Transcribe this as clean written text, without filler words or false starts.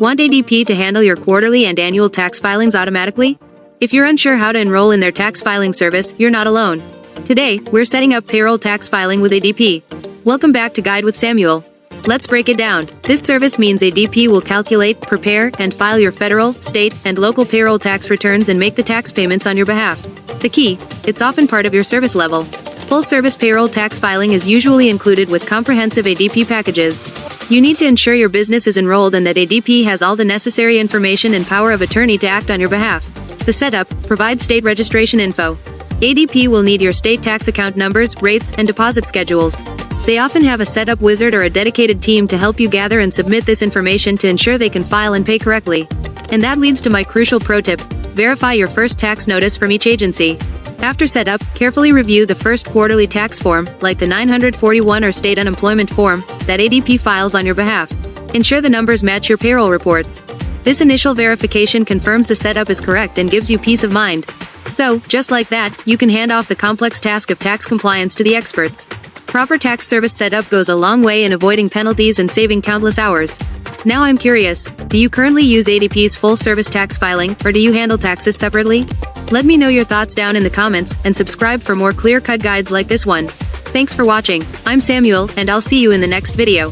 Want ADP to handle your quarterly and annual tax filings automatically? If you're unsure how to enroll in their tax filing service, you're not alone. Today, we're setting up payroll tax filing with ADP. Welcome back to Guide with Samuel. Let's break it down. This service means ADP will calculate, prepare, and file your federal, state, and local payroll tax returns and make the tax payments on your behalf. The key: it's often part of your service level. Full-service payroll tax filing is usually included with comprehensive ADP packages. You need to ensure your business is enrolled and that ADP has all the necessary information and power of attorney to act on your behalf. The setup: provide state registration info. ADP will need your state tax account numbers, rates, and deposit schedules. They often have a setup wizard or a dedicated team to help you gather and submit this information to ensure they can file and pay correctly. And that leads to my crucial pro tip: verify your first tax notice from each agency. After setup, carefully review the first quarterly tax form, like the 941 or state unemployment form, that ADP files on your behalf. Ensure the numbers match your payroll reports. This initial verification confirms the setup is correct and gives you peace of mind. So, just like that, you can hand off the complex task of tax compliance to the experts. Proper tax service setup goes a long way in avoiding penalties and saving countless hours. Now I'm curious, do you currently use ADP's full-service tax filing, or do you handle taxes separately? Let me know your thoughts down in the comments, and subscribe for more clear-cut guides like this one. Thanks for watching. I'm Samuel, and I'll see you in the next video.